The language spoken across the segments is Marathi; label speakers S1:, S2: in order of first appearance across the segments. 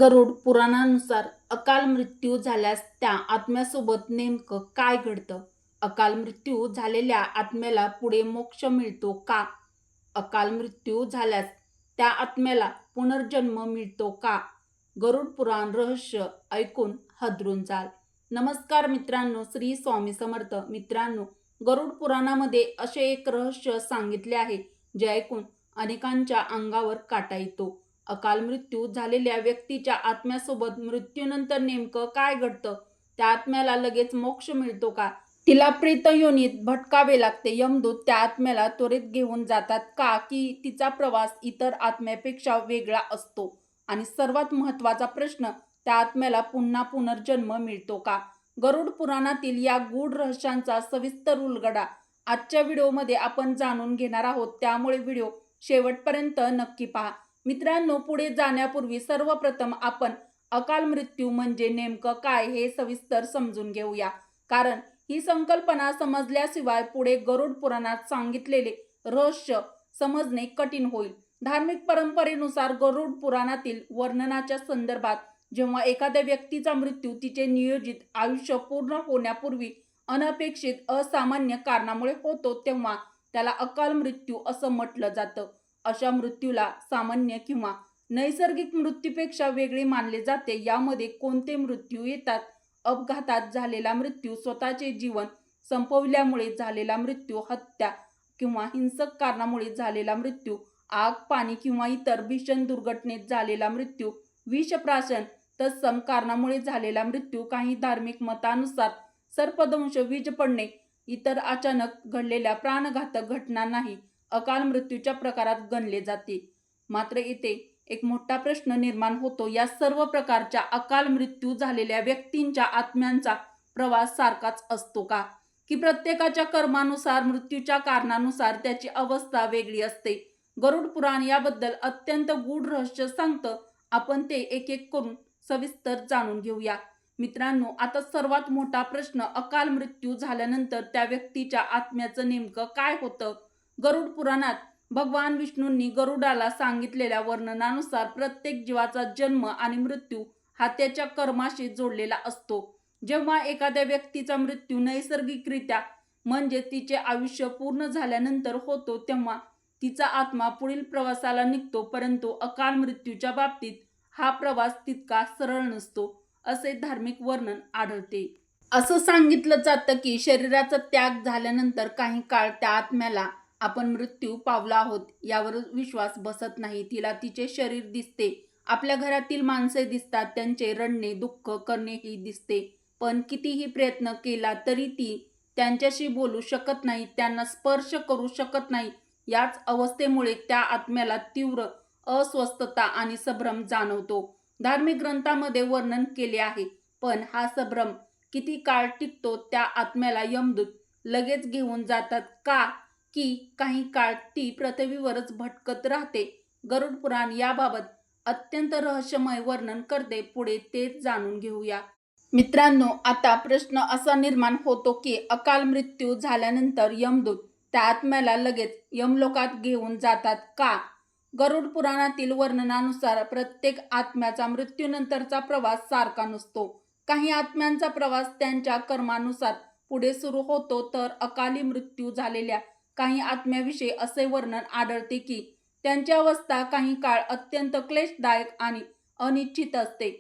S1: गरुड पुराणानुसार अकाल मृत्यू झाल्यास त्या आत्म्यासोबत नेमकं काय घडतं? अकाल मृत्यू झालेल्या आत्म्याला पुढे मोक्ष मिळतो का? अकाल मृत्यू झाल्यास त्या आत्म्याला पुनर्जन्म मिळतो का? गरुड पुराण रहस्य ऐकून हादरून जाल. नमस्कार मित्रांनो, श्री स्वामी समर्थ. मित्रांनो, गरुड पुराणामध्ये असे एक रहस्य सांगितले आहे जे ऐकून अनेकांच्या अंगावर काटा येतो. अकाल मृत्यू झालेल्या व्यक्तीच्या आत्म्यासोबत मृत्यूनंतर नेमकं काय घडतं? त्या आत्म्याला लगेच मोक्ष मिळतो का? तिला प्रेतयोनीत भटकावे लागते? यमदूत त्या आत्म्याला त्वरित घेऊन जातात का? की तिचा प्रवास इतर आत्म्यापेक्षा वेगळा असतो? आणि सर्वात महत्त्वाचा प्रश्न, त्या आत्म्याला पुन्हा पुनर्जन्म मिळतो का? गरुड पुराणातील या गूढ रहस्यांचा सविस्तर उलगडा आजच्या व्हिडिओमध्ये आपण जाणून घेणार आहोत, त्यामुळे व्हिडिओ शेवटपर्यंत नक्की पहा. मित्रांनो, पुढे जाण्यापूर्वी सर्वप्रथम आपण अकाल मृत्यू म्हणजे नेमकं काय हे सविस्तर समजून घेऊया, कारण ही संकल्पना समजल्याशिवाय पुढे गरुड पुराणात सांगितलेले रहस्य समजणे कठीण होईल. धार्मिक परंपरेनुसार गरुड पुराणातील वर्णनाच्या संदर्भात जेव्हा एखाद्या व्यक्तीचा मृत्यू तिचे नियोजित आयुष्य पूर्ण होण्यापूर्वी अनपेक्षित असामान्य कारणामुळे होतो, तेव्हा त्याला अकाल मृत्यू असं म्हटलं जातं. अशा मृत्यूला सामान्य किंवा नैसर्गिक मृत्यूपेक्षा वेगळे मानले जाते. यामध्ये कोणते मृत्यू येतात? अपघातात झालेला मृत्यू, स्वतःचे जीवन संपविल्यामुळे झालेला मृत्यू, हत्या किंवा हिंसक कारणामुळे झालेला मृत्यू, आग, पाणी किंवा इतर भीषण दुर्घटनेत झालेला मृत्यू, विषप्राशन तत्सम कारणामुळे झालेला मृत्यू, काही धार्मिक मतानुसार सर्पदंश, वीज पडणे, इतर अचानक घडलेल्या प्राणघातक घटनांनाही अकाल मृत्यूच्या प्रकारात गणले जाते. मात्र येथे एक मोठा प्रश्न निर्माण होतो, या सर्व प्रकारच्या अकाल मृत्यू झालेल्या व्यक्तींच्या आत्म्यांचा प्रवास सारखाच असतो का? की प्रत्येकाच्या कर्मानुसार, मृत्यूच्या कारणानुसार त्याची अवस्था वेगळी असते? गरुड पुराण याबद्दल अत्यंत गूढ रहस्य सांगतं. आपण ते एक एक करून सविस्तर जाणून घेऊया. मित्रांनो, आता सर्वात मोठा प्रश्न, अकाल मृत्यू झाल्यानंतर त्या व्यक्तीच्या आत्म्याचं नेमकं काय होतं? गरुड पुराणात भगवान विष्णूंनी गरुडाला सांगितलेल्या वर्णनानुसार प्रत्येक जीवाचा जन्म आणि मृत्यू हा त्याच्या कर्माशी जोडलेला असतो. जेव्हा एखाद्या व्यक्तीचा मृत्यू नैसर्गिकरित्या म्हणजे तिचे आयुष्य पूर्ण झाल्यानंतर होतो, तेव्हा तिचा आत्मा पुढील प्रवासाला निघतो. परंतु अकाल मृत्यूच्या बाबतीत हा प्रवास तितका सरळ नसतो, असे धार्मिक वर्णन आढळते. असं सांगितलं जातं की शरीराचा त्याग झाल्यानंतर काही काळ त्या आत्म्याला आपण मृत्यू पावला आहोत यावर विश्वास बसत नाही. तिला तिचे शरीर दिसते, आपल्या घरातील माणसे दिसतात, त्यांचे रडणे, दुःख करणेही दिसते. पण कितीही प्रयत्न केला तरी ती त्यांच्याशी बोलू शकत नाही, त्यांना स्पर्श करू शकत नाही. याच अवस्थेमुळे त्या आत्म्याला तीव्र अस्वस्थता आणि संभ्रम जाणवतो. धार्मिक ग्रंथामध्ये वर्णन केले आहे. पण हा संभ्रम किती काळ टिकतो? त्या आत्म्याला यमदूत लगेच घेऊन जातात का? की काही काळ ती पृथ्वीवरच भटकत राहते? गरुड पुराण याबाबत अत्यंत रहस्यमय वर्णन करते. पुढे तेच जाणून घेऊया. मित्रांनो, आता प्रश्न असा निर्माण होतो की अकाल मृत्यू झाल्यानंतर यमदूत त्या आत्म्याला लगेच यमलोकात घेऊन जातात का? गरुड पुराणातील वर्णनानुसार प्रत्येक आत्म्याचा मृत्यूनंतरचा प्रवास सारखा नसतो. काही आत्म्यांचा प्रवास त्यांच्या कर्मानुसार पुढे सुरू होतो, तर अकाली मृत्यू झालेल्या काही आत्म्याविषयी असे वर्णन आढळते की त्यांची अवस्था काही काळ अत्यंत क्लेशदायक आणि अनिश्चित असते.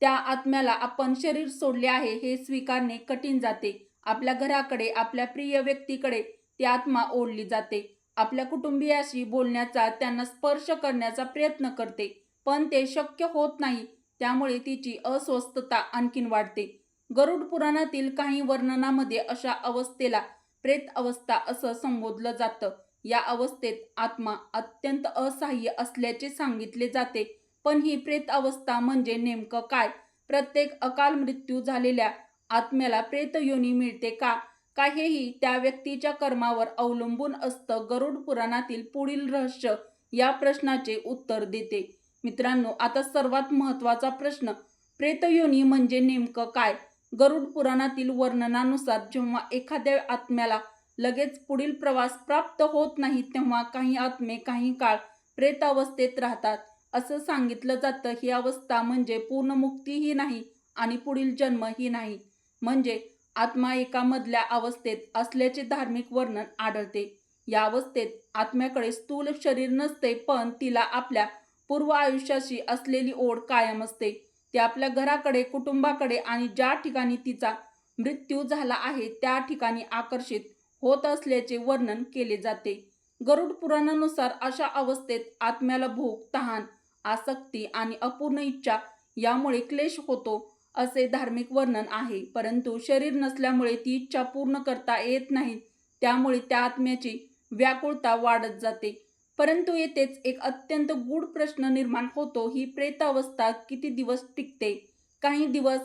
S1: त्या आत्म्याला आपण शरीर सोडले आहे हे स्वीकारणे कठीण जाते. आपल्या घराकडे, आपल्या प्रिय व्यक्तीकडे ती आत्मा ओढली जाते. आपल्या कुटुंबियाशी बोलण्याचा, त्यांना स्पर्श करण्याचा प्रयत्न करते, पण ते शक्य होत नाही. त्यामुळे तिची अस्वस्थता आणखीन वाढते. गरुड पुराणातील काही वर्णनामध्ये अशा अवस्थेला प्रेत अवस्था असं संबोधलं जातं. या अवस्थेत आत्मा अत्यंत असहाय्य असल्याचे सांगितले जाते. पण ही प्रेत अवस्था म्हणजे नेमकं काय? प्रत्येक अकाल मृत्यू झालेल्या आत्म्याला प्रेतयोनी मिळते का? का हेही त्या व्यक्तीच्या कर्मावर अवलंबून असतं? गरुड पुराणातील पुढील रहस्य या प्रश्नाचे उत्तर देते. मित्रांनो, आता सर्वात महत्त्वाचा प्रश्न, प्रेतयोनी म्हणजे नेमकं काय? गरुड पुराणातील वर्णनानुसार जेव्हा एखाद्या आत्म्याला लगेच पुढील प्रवास प्राप्त होत नाही, तेव्हा काही आत्मे काही काळ प्रेतावस्थेत राहतात. असं सांगितलं जातं. ही अवस्था म्हणजे पूर्ण मुक्तीही नाही आणि पुढील जन्मही नाही, म्हणजे आत्मा एका मधल्या अवस्थेत असल्याचे धार्मिक वर्णन आढळते. या अवस्थेत आत्म्याकडे स्थूल शरीर नसते, पण तिला आपल्या पूर्व आयुष्याशी असलेली ओढ कायम असते. ती आपल्या घराकडे, कुटुंबाकडे आणि ज्या ठिकाणी तिचा मृत्यू झाला आहे त्या ठिकाणी आकर्षित होत असल्याचे वर्णन केले जाते. गरुड पुराणानुसार अशा अवस्थेत आत्म्याला भूक, तहान, आसक्ती आणि अपूर्ण इच्छा यामुळे क्लेश होतो असे धार्मिक वर्णन आहे. परंतु शरीर नसल्यामुळे ती इच्छा पूर्ण करता येत नाही, त्यामुळे त्या आत्म्याची व्याकुळता वाढत जाते. परंतु येथेच एक अत्यंत गूढ प्रश्न निर्माण होतो. ही प्रेत अवस्था किती दिवस टिकते? काही दिवस,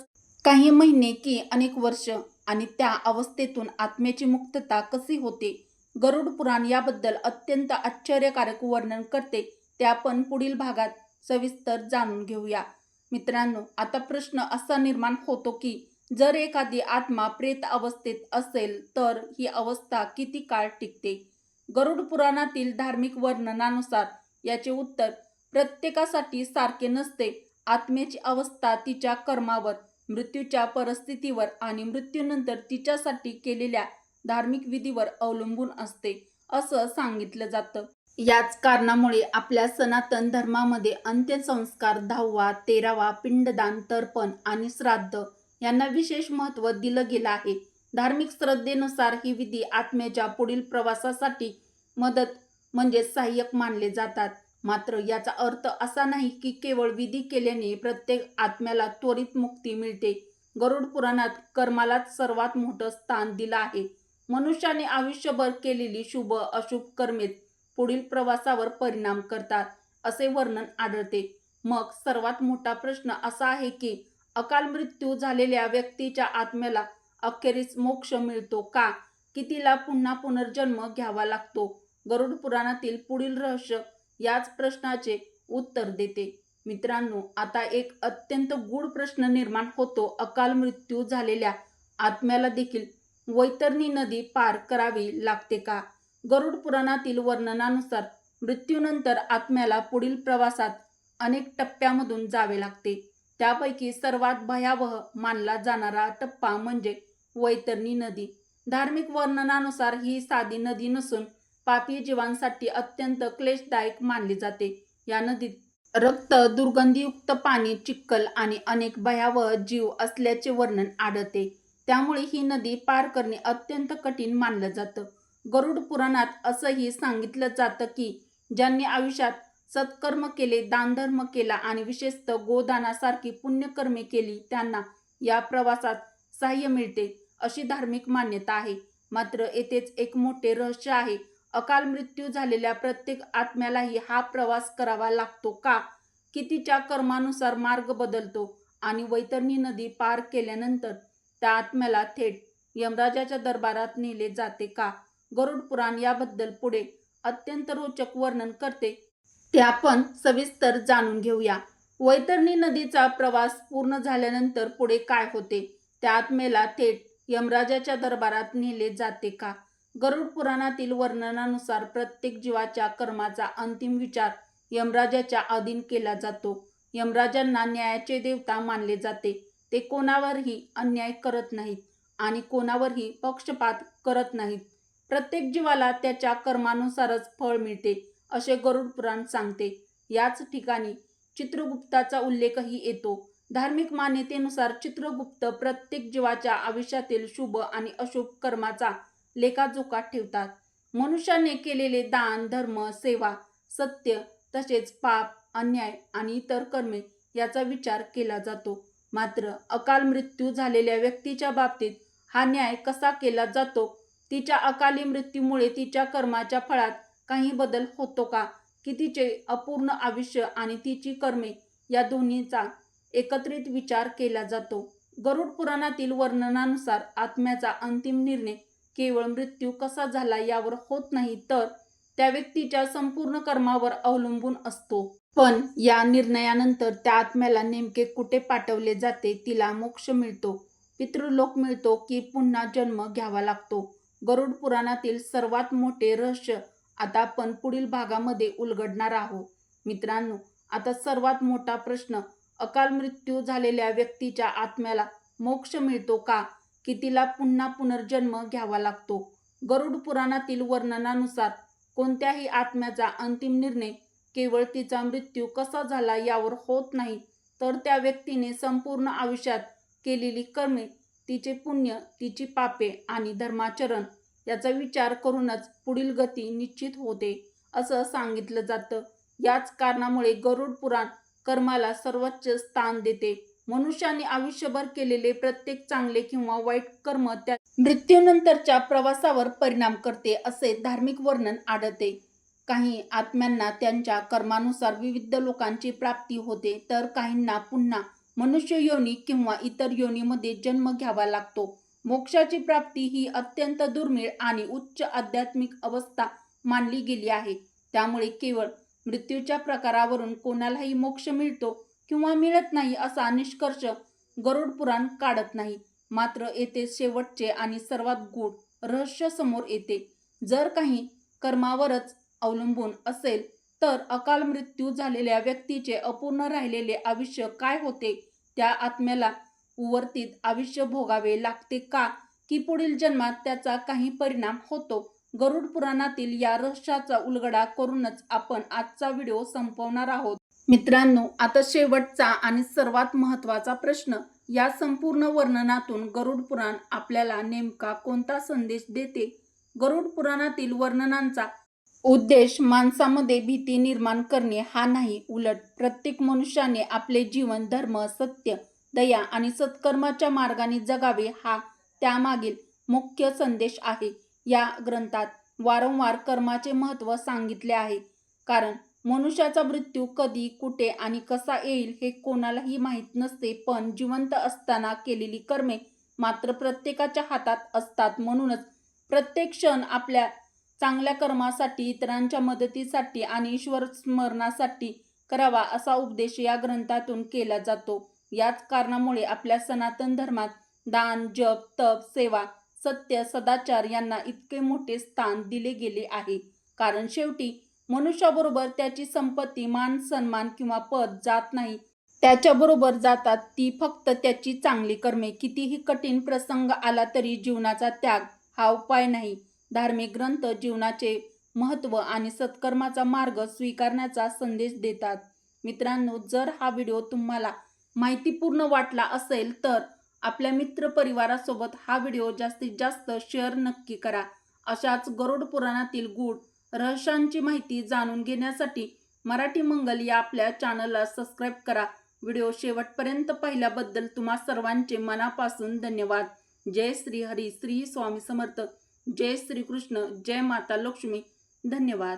S1: काही महिने की अनेक वर्ष? आणि त्या अवस्थेतून आत्म्याची मुक्तता कशी होते? गरुड पुराण याबद्दल अत्यंत आश्चर्यकारक वर्णन करते. ते आपण पुढील भागात सविस्तर जाणून घेऊया. मित्रांनो, आता प्रश्न असा निर्माण होतो की जर एखादी आत्मा प्रेत अवस्थेत असेल तर ही अवस्था किती काळ टिकते? गरुड पुराणातील धार्मिक वर्णनानुसार याचे उत्तर प्रत्येकासाठी सारखे नसते. आत्म्याची अवस्था तिच्या कर्मावर, मृत्यूच्या परिस्थितीवर आणि मृत्यूनंतर तिच्यासाठी केलेल्या धार्मिक विधीवर अवलंबून असते, असं सांगितलं जातं. याच कारणामुळे आपल्या सनातन धर्मामध्ये अंत्यसंस्कार 10वा, 13वा, पिंडदान, तर्पण आणि श्राद्ध यांना विशेष महत्त्व दिलं गेलं आहे. धार्मिक श्रद्धेनुसार ही विधी आत्म्याच्या पुढील प्रवासासाठी मदत म्हणजे सहाय्यक मानले जातात. मात्र याचा अर्थ असा नाही की केवळ विधी केल्याने प्रत्येक आत्म्याला त्वरित मुक्ती मिळते. गरुड पुराणात कर्मालाच सर्वात मोठं स्थान दिलं आहे. मनुष्याने आयुष्यभर केलेली शुभ अशुभ कर्मेच पुढील प्रवासावर परिणाम करतात असे वर्णन आढळते. मग सर्वात मोठा प्रश्न असा आहे की अकाल मृत्यू झालेल्या व्यक्तीच्या आत्म्याला अखेरीस मोक्ष मिळतो का, की तिला पुन्हा पुनर्जन्म घ्यावा लागतो? गरुड पुराणातील पुढील रहस्य याच प्रश्नाचे उत्तर देते. मित्रांनो, आता एक अत्यंत गूढ प्रश्न निर्माण होतो. अकाल मृत्यू झालेल्या आत्म्याला देखील वैतरणी नदी पार करावी लागते का? गरुड पुराणातील वर्णनानुसार मृत्यूनंतर आत्म्याला पुढील प्रवासात अनेक टप्प्यामधून जावे लागते. त्यापैकी सर्वात भयावह मानला जाणारा टप्पा म्हणजे वैतरणी नदी. धार्मिक वर्णनानुसार ही साधी नदी नसून पापी जीवांसाठी अत्यंत क्लेशदायक मानली जाते. या नदीत रक्त, दुर्गंधीयुक्त पाणी, चिखल आणि अनेक भयावह जीव असल्याचे वर्णन आढळते. त्यामुळे ही नदी पार करणे अत्यंत कठीण मानलं जातं. गरुड पुराणात असंही सांगितलं जातं की ज्यांनी आयुष्यात सत्कर्म केले, दानधर्म केला आणि विशेषतः गोदानासारखी पुण्यकर्मे केली त्यांना या प्रवासात सहाय्य मिळते, अशी धार्मिक मान्यता आहे. मात्र येथेच एक मोठे रहस्य आहे. अकाल मृत्यू झालेल्या प्रत्येक आत्म्यालाही हा प्रवास करावा लागतो का, की तिच्या कर्मानुसार मार्ग बदलतो? आणि वैतरणी नदी पार केल्यानंतर त्या आत्म्याला थेट यमराजाच्या दरबारात नेले जाते का? गरुड पुराण याबद्दल पुढे अत्यंत रोचक वर्णन करते. ते आपण सविस्तर जाणून घेऊया. वैतरणी नदीचा प्रवास पूर्ण झाल्यानंतर पुढे काय होते? त्या आत्म्याला थेट यमराजाच्या दरबारात नेले जाते का? गरुड पुराणातील वर्णनानुसार प्रत्येक जीवाच्या कर्माचा अंतिम विचार यमराजाच्या अधीन केला जातो. यमराजांना न्यायाचे देवता मानले जाते. ते कोणावरही अन्याय करत नाहीत आणि कोणावरही पक्षपात करत नाहीत. प्रत्येक जीवाला त्याच्या कर्मानुसारच फळ मिळते, असे गरुड पुराण सांगते. याच ठिकाणी चित्रगुप्ताचा उल्लेखही येतो. धार्मिक मान्यतेनुसार चित्रगुप्त प्रत्येक जीवाच्या आयुष्यातील शुभ आणि अशुभ कर्माचा लेखाजोखा ठेवतात. मनुष्याने केलेले दान, धर्म, सेवा, सत्य तसेच पाप, अन्याय आणि इतर कर्मे याचा विचार केला जातो. मात्र अकाल मृत्यू झालेल्या व्यक्तीच्या बाबतीत हा न्याय कसा केला जातो? तिच्या अकाली मृत्यूमुळे तिच्या कर्माच्या फळात काही बदल होतो का, की तिचे अपूर्ण आयुष्य आणि तिची कर्मे या दोन्हीचा एकत्रित विचार केला जातो? गरुड पुराणातील वर्णनानुसार आत्म्याचा अंतिम निर्णय केवळ मृत्यू कसा झाला यावर होत नाही, तर त्या व्यक्तीच्या संपूर्ण कर्मावर अवलंबून असतो. पण या निर्णयानंतर त्या आत्म्याला नेमके कुठे पाठवले जाते? तिला मोक्ष मिळतो, पितृलोक मिळतो, की पुन्हा जन्म घ्यावा लागतो? गरुड पुराणातील सर्वात मोठे रहस्य आता आपण पुढील भागामध्ये उलगडणार आहोत. मित्रांनो, आता सर्वात मोठा प्रश्न, अकाल मृत्यू झालेल्या व्यक्तीच्या आत्म्याला मोक्ष मिळतो का, की तिला पुन्हा पुनर्जन्म घ्यावा लागतो? गरुड पुराणातील वर्णनानुसार कोणत्याही आत्म्याचा अंतिम निर्णय केवळ तिचा मृत्यू कसा झाला यावर होत नाही, तर त्या व्यक्तीने संपूर्ण आयुष्यात केलेली कर्मे, तिचे पुण्य, तिची पापे आणि धर्माचरण याचा विचार करूनच पुढील गती निश्चित होते, असं सांगितलं जातं. याच कारणामुळे गरुड पुराण कर्माला सर्वोच्च स्थान देते. मनुष्याने आयुष्यभर केलेले प्रत्येक चांगले किंवा वाईट कर्म त्या मृत्यूनंतरच्या प्रवासावर परिणाम करते, असे धार्मिक वर्णन आढळते. काही आत्म्यांना त्यांच्या कर्मानुसार विविध लोकांची प्राप्ती होते, तर काहींना पुन्हा मनुष्य योनी किंवा इतर योनीमध्ये जन्म घ्यावा लागतो. मोक्षाची प्राप्ती ही अत्यंत दुर्मिळ आणि उच्च आध्यात्मिक अवस्था मानली गेली आहे. त्यामुळे केवळ मृत्यूच्या प्रकारावरून कोणालाही मोक्ष मिळतो किंवा मिळत नाही असा निष्कर्ष गरुड पुराण काढत नाही. मात्र येथे शेवटचे आणि सर्वात गूढ रहस्य समोर येते. जर काही कर्मावरच अवलंबून असेल तर अकाल मृत्यू झालेल्या व्यक्तीचे अपूर्ण राहिलेले आयुष्य काय होते? त्या आत्म्याला उर्वरित आयुष्य भोगावे लागते का, की पुढील जन्मात त्याचा काही परिणाम होतो? गरुड पुराणातील या रहस्याचा उलगडा करूनच आपण आजचा व्हिडिओ संपवणार आहोत. मित्रांनो, आता शेवटचा आणि सर्वात महत्त्वाचा प्रश्न, या संपूर्ण वर्णनातून गरुड पुराण आपल्याला नेमका कोणता संदेश देते? गरुड पुराणातील वर्णनांचा उद्देश माणसामध्ये भीती निर्माण करणे हा नाही, उलट प्रत्येक मनुष्याने आपले जीवन धर्म, सत्य, दया आणि सत्कर्माच्या मार्गाने जगावे हा त्यामागील मुख्य संदेश आहे. या ग्रंथात वारंवार कर्माचे महत्त्व सांगितले आहे, कारण मनुष्याचा मृत्यू कधी, कुठे आणि कसा येईल हे कोणालाही माहीत नसते. पण जिवंत असताना केलेली कर्मे मात्र प्रत्येकाच्या हातात असतात. म्हणूनच प्रत्येक क्षण आपल्या चांगल्या कर्मासाठी, इतरांच्या मदतीसाठी आणि ईश्वर स्मरणासाठी करावा, असा उपदेश या ग्रंथातून केला जातो. याच कारणामुळे आपल्या सनातन धर्मात दान, जप, तप, सेवा, सत्य, सदाचार यांना इतके मोठे स्थान दिले गेले आहे. कारण शेवटी मनुष्याबरोबर त्याची संपत्ती, मान, सन्मान किंवा पद जात नाही. त्याच्याबरोबर जातात ती फक्त त्याची चांगली कर्मे. कितीही कठीण प्रसंग आला तरी जीवनाचा त्याग हा उपाय नाही. धार्मिक ग्रंथ जीवनाचे महत्त्व आणि सत्कर्माचा मार्ग स्वीकारण्याचा संदेश देतात. मित्रांनो, जर हा व्हिडिओ तुम्हाला माहितीपूर्ण वाटला असेल तर आपल्या मित्रपरिवारासोबत हा व्हिडिओ जास्तीत जास्त शेअर नक्की करा. अशाच गरुड पुराणातील गूढ रहस्यांची माहिती जाणून घेण्यासाठी मराठी मंगल या आपल्या चॅनलला सबस्क्राईब करा. व्हिडिओ शेवटपर्यंत पाहिल्याबद्दल तुम्हा सर्वांचे मनापासून धन्यवाद. जय श्री हरी, श्री स्वामी समर्थ, जय श्री कृष्ण, जय माता लक्ष्मी. धन्यवाद.